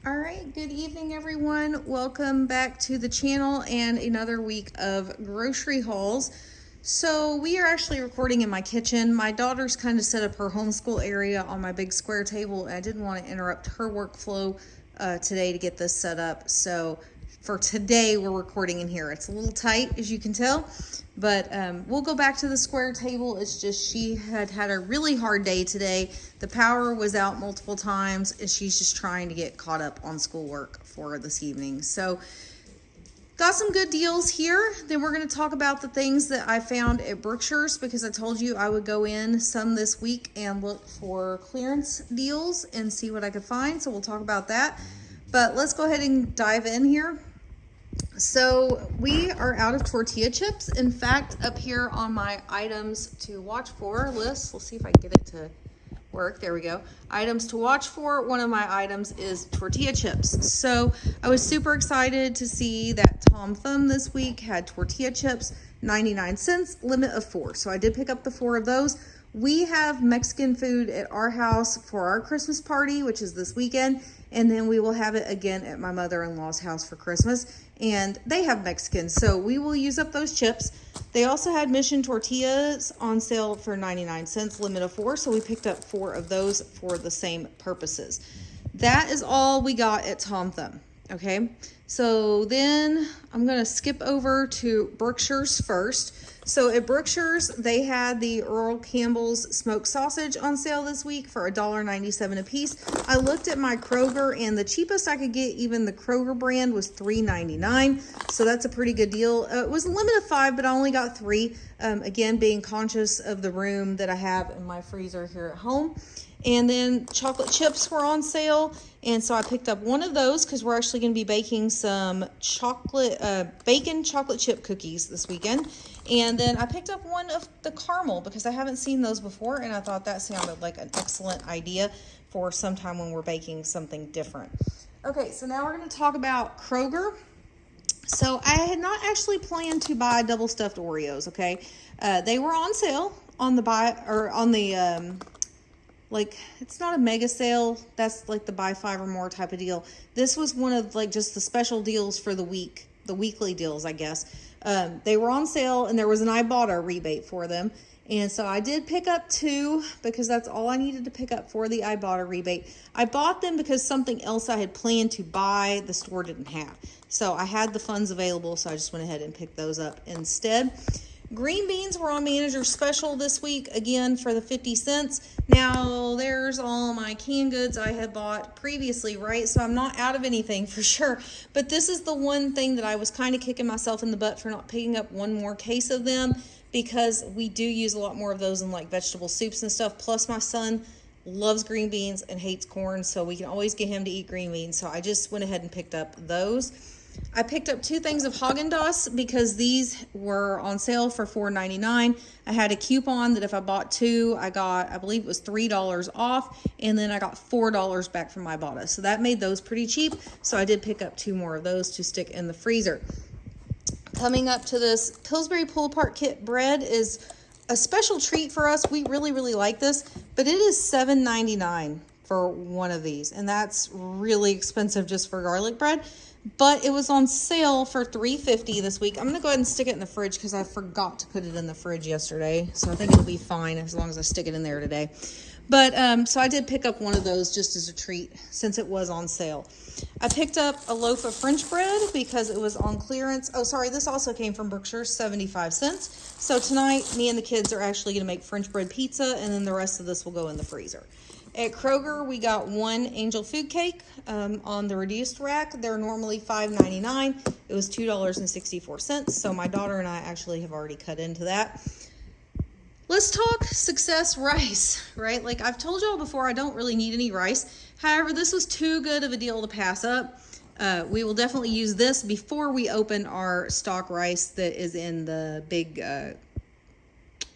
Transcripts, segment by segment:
All right, good evening everyone. Welcome back to the channel and another week of grocery hauls. So we are actually recording in my kitchen. My daughter's kind of set up her homeschool area on my big square table, and I didn't want to interrupt her workflow today to get this set up. So for today, we're recording in here. It's a little tight, as you can tell, but we'll go back to the square table. It's just she had a really hard day today. The power was out multiple times, and she's just trying to get caught up on schoolwork for this evening. So got some good deals here. Then we're going to talk about the things that I found at Brookshire's, because I told you I would go in some this week and look for clearance deals and see what I could find. So we'll talk about that. But let's go ahead and dive in here. So we are out of tortilla chips. In fact, up here on my items to watch for list, let's see if I can get it to work. There we go. Items to watch for. One of my items is tortilla chips. So I was super excited to see that Tom Thumb this week had tortilla chips, 99 cents, limit of 4. So I did pick up the 4 of those. We have Mexican food at our house for our Christmas party, which is this weekend. And then we will have it again at my mother-in-law's house for Christmas. And they have Mexican, so we will use up those chips. They also had Mission tortillas on sale for 99 cents, limit of 4. So we picked up 4 of those for the same purposes. That is all we got at Tom Thumb. Okay, so then I'm gonna skip over to Brookshire's first. So at Brookshire's, they had the Earl Campbell's smoked sausage on sale this week for $1.97 a piece. I looked at my Kroger, and the cheapest I could get, even the Kroger brand, was $3.99. So that's a pretty good deal. It was a limit of 5, but I only got 3. Again, being conscious of the room that I have in my freezer here at home. And then chocolate chips were on sale, and so I picked up one of those because we're actually going to be baking some bacon chocolate chip cookies this weekend. And then I picked up one of the caramel because I haven't seen those before, and I thought that sounded like an excellent idea for sometime when we're baking something different. Okay, so now we're going to talk about Kroger. So I had not actually planned to buy double stuffed Oreos. Okay, they were on sale on the like, it's not a mega sale. That's like the buy 5 or more type of deal. This was one of like just the special deals for the week, the weekly deals, I guess. They were on sale, and there was an Ibotta rebate for them. And so I did pick up 2 because that's all I needed to pick up for the Ibotta rebate. I bought them because something else I had planned to buy the store didn't have. So I had the funds available, so I just went ahead and picked those up instead. Green beans were on manager special this week, again for the 50 cents. Now, there's all my canned goods I had bought previously, right? So I'm not out of anything for sure. But this is the one thing that I was kind of kicking myself in the butt for not picking up one more case of them, because we do use a lot more of those in like vegetable soups and stuff. Plus, my son loves green beans and hates corn, so we can always get him to eat green beans. So I just went ahead and picked up those. I picked up 2 things of Haagen-Dazs because these were on sale for $4.99. I had a coupon that if I bought 2, I got, I believe it was $3 off, and then I got $4 back from Ibotta. So that made those pretty cheap. So I did pick up 2 more of those to stick in the freezer. Coming up to this, Pillsbury pull-apart kit bread is a special treat for us. We really, really like this, but it is $7.99 for one of these, and that's really expensive just for garlic bread. But it was on sale for $3.50 this week. I'm going to go ahead and stick it in the fridge because I forgot to put it in the fridge yesterday. So I think it'll be fine as long as I stick it in there today. But so I did pick up one of those just as a treat since it was on sale. I picked up a loaf of French bread because it was on clearance. Oh, sorry, this also came from Brookshire, 75 cents. So tonight, me and the kids are actually going to make French bread pizza, and then the rest of this will go in the freezer. At Kroger, we got 1 angel food cake on the reduced rack. They're normally $5.99. It was $2.64. So my daughter and I actually have already cut into that. Let's talk success rice, right? Like I've told y'all before, I don't really need any rice. However, this was too good of a deal to pass up. We will definitely use this before we open our stock rice that is in the big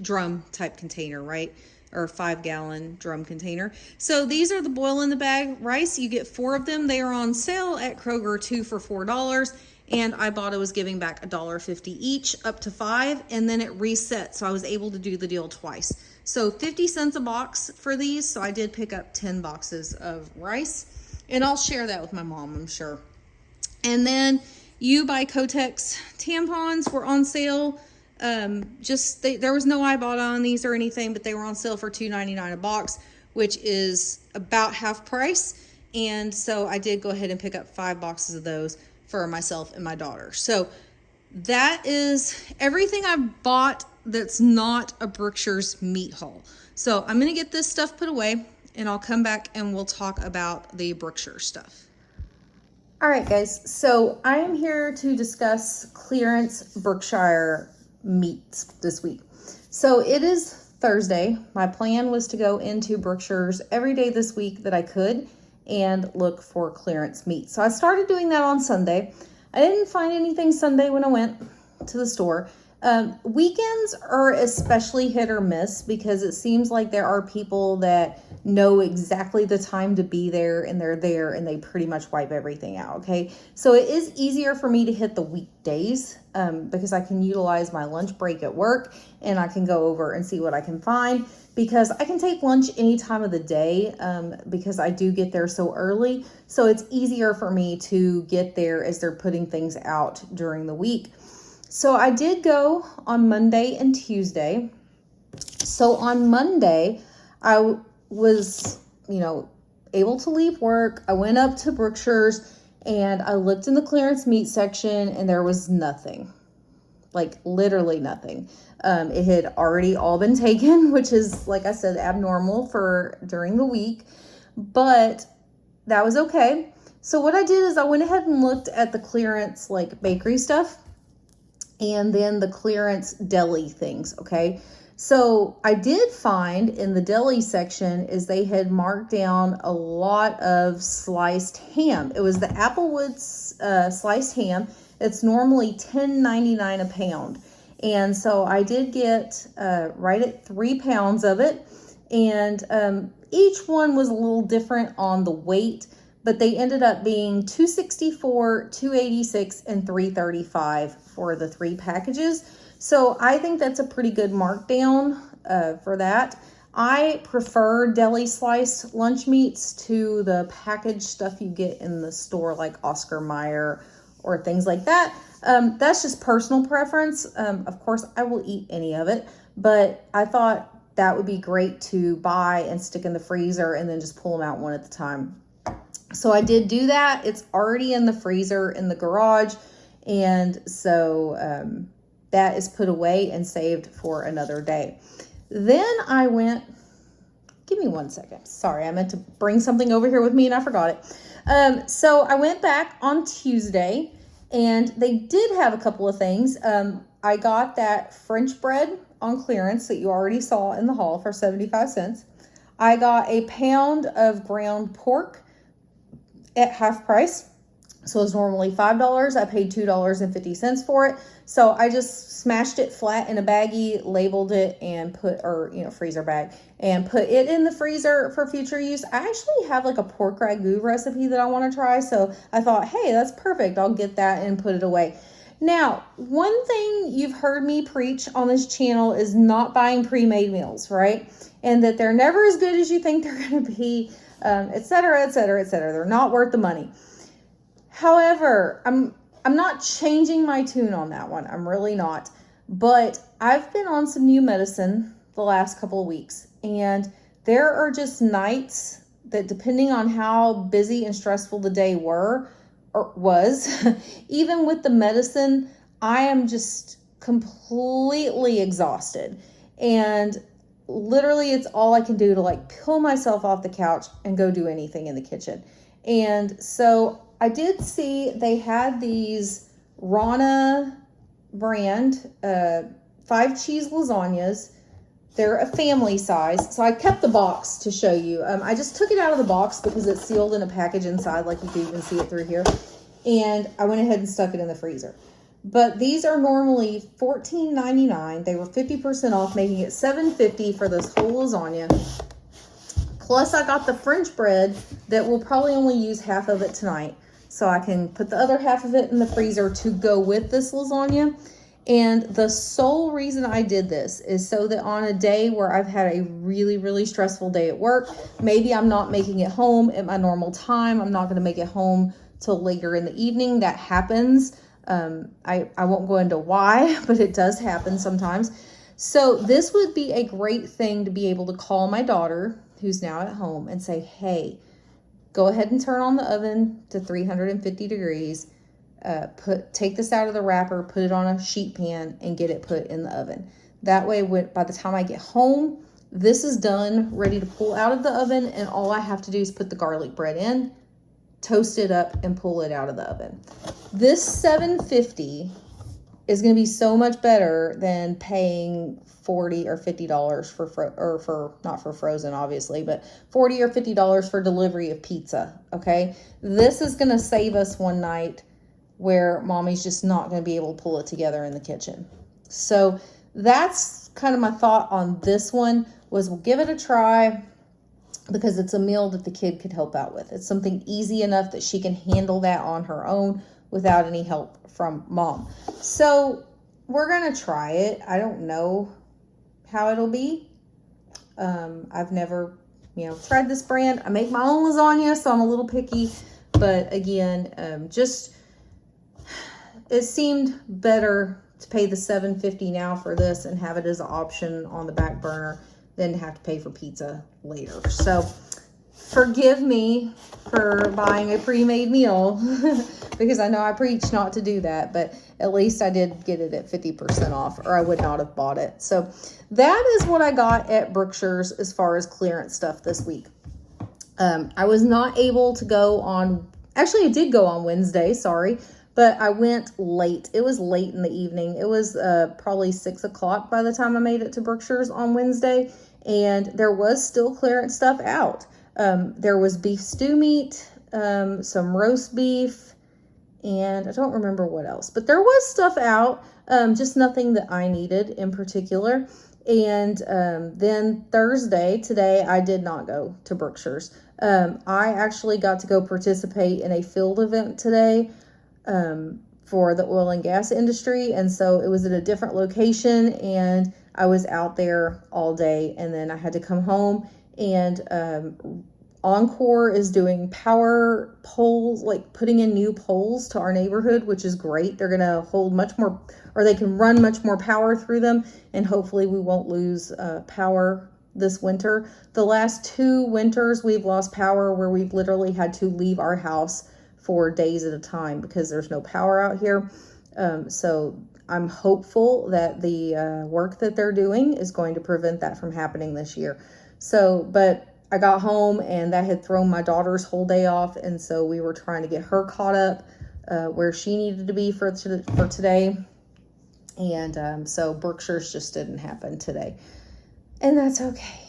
drum type container, right? Or 5-gallon drum container. So these are the boil in the bag rice. You get 4 of them. They are on sale at Kroger, 2 for $4. And Ibotta was giving back $1.50 each, up to 5, and then it reset. So I was able to do the deal twice. So 50 cents a box for these. So I did pick up 10 boxes of rice. And I'll share that with my mom, I'm sure. And then You by Kotex tampons were on sale. There was no I bought on these or anything, but they were on sale for $2.99 a box, which is about half price. And so I did go ahead and pick up 5 boxes of those for myself and my daughter. So that is everything I've bought that's not a Brookshire's meat haul. So I'm going to get this stuff put away, and I'll come back and we'll talk about the Brookshire stuff. All right, guys. So I am here to discuss clearance Brookshire meats this week. So it is Thursday. My plan was to go into Brookshire's every day this week that I could and look for clearance meat. So I started doing that on Sunday. I didn't find anything Sunday when I went to the store. Weekends are especially hit or miss because it seems like there are people that know exactly the time to be there, and they're there and they pretty much wipe everything out. Okay. So it is easier for me to hit the weekdays, because I can utilize my lunch break at work and I can go over and see what I can find, because I can take lunch any time of the day, because I do get there so early. So it's easier for me to get there as they're putting things out during the week. So I did go on Monday and Tuesday. So on Monday, I was, able to leave work. I went up to Brookshire's and I looked in the clearance meat section, and there was nothing, like literally nothing. It had already all been taken, which is, like I said, abnormal for during the week, but that was okay. So what I did is I went ahead and looked at the clearance, like bakery stuff, and then the clearance deli things, okay? So I did find in the deli section is they had marked down a lot of sliced ham. It was the Applewood sliced ham. It's normally $10.99 a pound. And so I did get right at 3 pounds of it. And each one was a little different on the weight, but they ended up being $2.64, $2.86, and $3.35 for the 3 packages. So I think that's a pretty good markdown for that. I prefer deli sliced lunch meats to the packaged stuff you get in the store, like Oscar Mayer or things like that. That's just personal preference. Of course, I will eat any of it, but I thought that would be great to buy and stick in the freezer and then just pull them out one at a time. So I did do that. It's already in the freezer in the garage. And so that is put away and saved for another day. Then I went, give me 1 second. Sorry, I meant to bring something over here with me and I forgot it. So I went back on Tuesday and they did have a couple of things. I got that French bread on clearance that you already saw in the haul for 75 cents. I got a pound of ground pork at half price. So it's normally $5. I paid $2.50 for it. So I just smashed it flat in a baggie, labeled it, and freezer bag, and put it in the freezer for future use. I actually have like a pork ragu recipe that I want to try. So I thought, hey, that's perfect. I'll get that and put it away. Now, one thing you've heard me preach on this channel is not buying pre-made meals, right? And that they're never as good as you think they're going to be, et cetera, et cetera, et cetera. They're not worth the money. However, I'm not changing my tune on that one. I'm really not. But I've been on some new medicine the last couple of weeks, and there are just nights that, depending on how busy and stressful the day was, even with the medicine, I am just completely exhausted. And literally it's all I can do to like pull myself off the couch and go do anything in the kitchen. And so I did see they had these Rana brand 5 cheese lasagnas. They're a family size. So I kept the box to show you. I just took it out of the box because it's sealed in a package inside, like you can even see it through here. And I went ahead and stuck it in the freezer. But these are normally $14.99. They were 50% off, making it $7.50 for this whole lasagna. Plus I got the French bread that we'll probably only use half of it tonight. So I can put the other half of it in the freezer to go with this lasagna. And the sole reason I did this is so that on a day where I've had a really, really stressful day at work, maybe I'm not making it home at my normal time. I'm not going to make it home till later in the evening. That happens. I won't go into why, but it does happen sometimes. So this would be a great thing to be able to call my daughter, who's now at home, and say, hey, go ahead and turn on the oven to 350 degrees. Take this out of the wrapper, put it on a sheet pan, and get it put in the oven. That way, by the time I get home, this is done, ready to pull out of the oven, and all I have to do is put the garlic bread in, toast it up, and pull it out of the oven. This $7.50 is going to be so much better than paying $40 or $50 for not for frozen, obviously, but $40 or $50 for delivery of pizza. Okay, this is going to save us one night where mommy's just not going to be able to pull it together in the kitchen. So that's kind of my thought on this one, was we'll give it a try because it's a meal that the kid could help out with. It's something easy enough that she can handle that on her own without any help from mom. So we're going to try it. I don't know how it'll be. I've never, tried this brand. I make my own lasagna, so I'm a little picky. But again, it seemed better to pay the $7.50 now for this and have it as an option on the back burner than to have to pay for pizza later. So forgive me for buying a pre-made meal because I know I preach not to do that, but at least I did get it at 50% off, or I would not have bought it. So that is what I got at Brookshire's as far as clearance stuff this week. I was not able to go on, actually I did go on Wednesday, sorry, but I went late. It was late in the evening. It was probably 6 o'clock by the time I made it to Brookshire's on Wednesday, and there was still clearance stuff out. There was beef stew meat, some roast beef, and I don't remember what else, but there was stuff out, just nothing that I needed in particular. And then Thursday, today, I did not go to Brookshire's. I actually got to go participate in a field event today for the oil and gas industry, and so it was at a different location, and I was out there all day, and then I had to come home. And Encore is doing power poles, like putting in new poles to our neighborhood, which is great. They're going to hold much more, or they can run much more power through them, and hopefully we won't lose power this winter. The last 2 winters we've lost power where we've literally had to leave our house for days at a time because there's no power out here. So I'm hopeful that the work that they're doing is going to prevent that from happening this year. So, but I got home and that had thrown my daughter's whole day off, and so we were trying to get her caught up where she needed to be for today. And so Brookshire's just didn't happen today. And that's okay.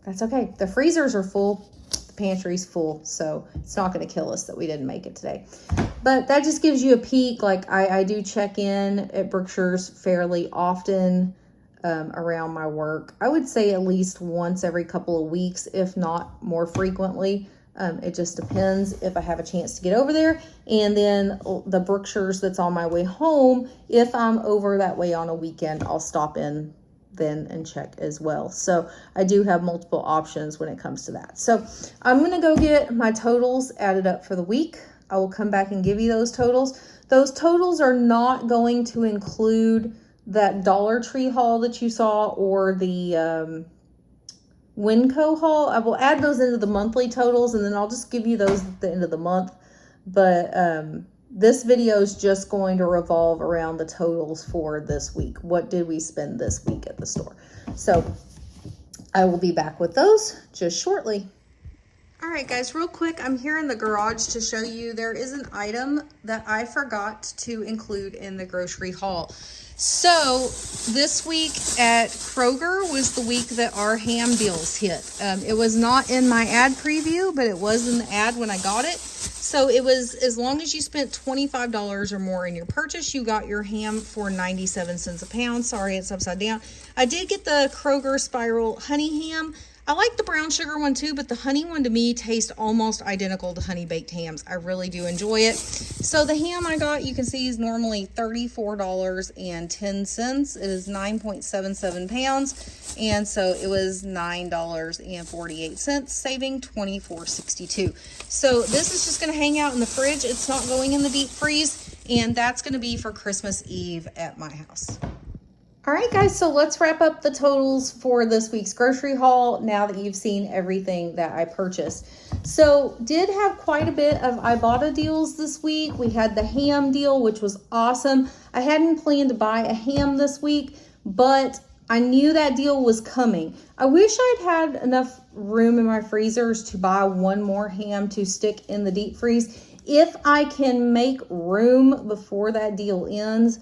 That's okay. The freezers are full. The pantry's full. So it's not going to kill us that we didn't make it today. But that just gives you a peek. Like I do check in at Brookshire's fairly often around my work. I would say at least once every couple of weeks, if not more frequently. It just depends if I have a chance to get over there. And then the Brookshire's that's on my way home, if I'm over that way on a weekend, I'll stop in then and check as well. So I do have multiple options when it comes to that. So I'm going to go get my totals added up for the week. I will come back and give you those totals. Those totals are not going to include that Dollar Tree haul that you saw or the Winco haul. I will add those into the monthly totals, and then I'll just give you those at the end of the month. But this video is just going to revolve around the totals for this week. What did we spend this week at the store? So I will be back with those just shortly. All right, guys, real quick, I'm here in the garage to show you there is an item that I forgot to include in the grocery haul. So this week at Kroger was the week that our ham deals hit. It was not in my ad preview, but it was in the ad when I got it. So it was, as long as you spent $25 or more in your purchase, you got your ham for 97 cents a pound. Sorry, it's upside down. I did get the Kroger Spiral Honey Ham. I like the brown sugar one too, but the honey one to me tastes almost identical to honey baked hams. I really do enjoy it. So the ham I got, you can see, is normally $34.10. It is 9.77 pounds. And so it was $9.48, saving $24.62. So this is just going to hang out in the fridge. It's not going in the deep freeze. And that's going to be for Christmas Eve at my house. All right, guys, so let's wrap up the totals for this week's grocery haul now that you've seen everything that I purchased. So did have quite a bit of Ibotta deals this week. We had the ham deal, which was awesome. I hadn't planned to buy a ham this week, but I knew that deal was coming. I wish I'd had enough room in my freezers to buy one more ham to stick in the deep freeze. If I can make room before that deal ends,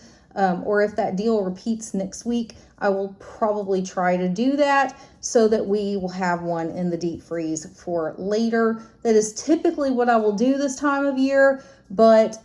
or if that deal repeats next week, I will probably try to do that so that we will have one in the deep freeze for later. That is typically what I will do this time of year, but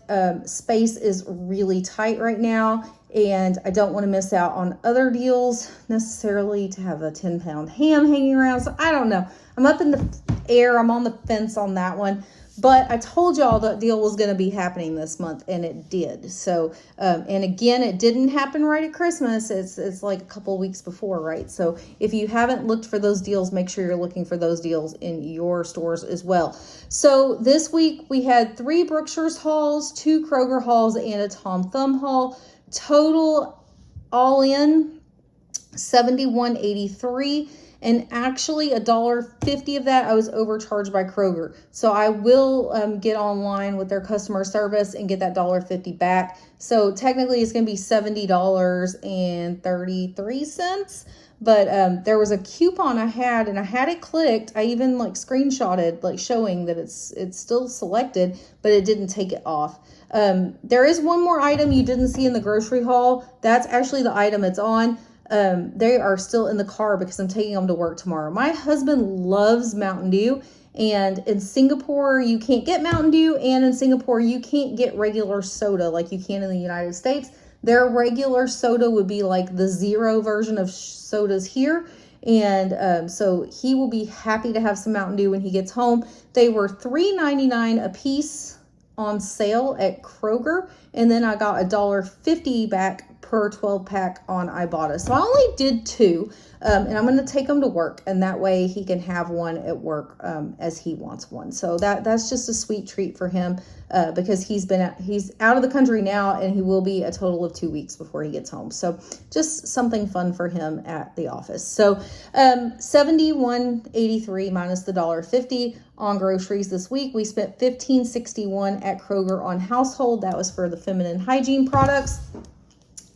space is really tight right now, and I don't want to miss out on other deals necessarily to have a 10-pound ham hanging around. So I don't know. I'm up in the air. I'm on the fence on that one. But I told y'all that deal was going to be happening this month, and it did. So, and again, it didn't happen right at Christmas. It's like a couple weeks before, right? So if you haven't looked for those deals, make sure you're looking for those deals in your stores as well. So this week we had 3 Brookshire's hauls, 2 Kroger hauls, and a Tom Thumb haul. Total all in $71.83. And actually $1.50 of that I was overcharged by Kroger. So I will get online with their customer service and get that $1.50 back. So technically it's going to be $70.33. But there was a coupon I had, and I had it clicked. I even like screenshotted, like showing that it's still selected, but it didn't take it off. There is one more item you didn't see in the grocery haul. That's actually the item it's on. They are still in the car because I'm taking them to work tomorrow. My husband loves Mountain Dew, and in Singapore you can't get Mountain Dew, and in Singapore you can't get regular soda like you can in the United States. Their regular soda would be like the zero version of sodas here, and so he will be happy to have some Mountain Dew when he gets home. They were $3.99 a piece on sale at Kroger, and then I got $1.50 back per 12 pack on Ibotta. So I only did 2, and I'm going to take them to work, and that way he can have one at work as he wants one. So that's just a sweet treat for him because he's out of the country now, and he will be a total of 2 weeks before he gets home. So just something fun for him at the office. So $71.83 minus the $1.50 on groceries this week. We spent $15.61 at Kroger on household. That was for the feminine hygiene products.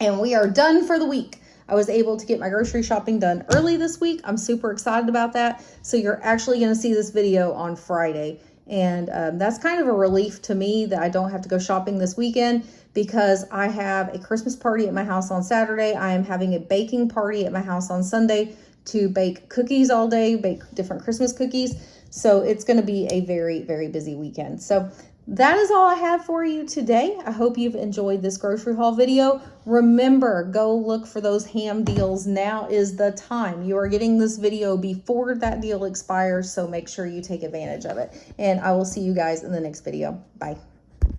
And we are done for the week. I was able to get my grocery shopping done early this week. I'm super excited about that. So you're actually going to see this video on Friday. And that's kind of a relief to me that I don't have to go shopping this weekend, because I have a Christmas party at my house on Saturday. I am having a baking party at my house on Sunday to bake cookies all day, bake different Christmas cookies. So it's going to be a very, very busy weekend. So that is all I have for you today. I hope you've enjoyed this grocery haul video. Remember, go look for those ham deals. Now is the time. You are getting this video before that deal expires, so make sure you take advantage of it. And I will see you guys in the next video. Bye.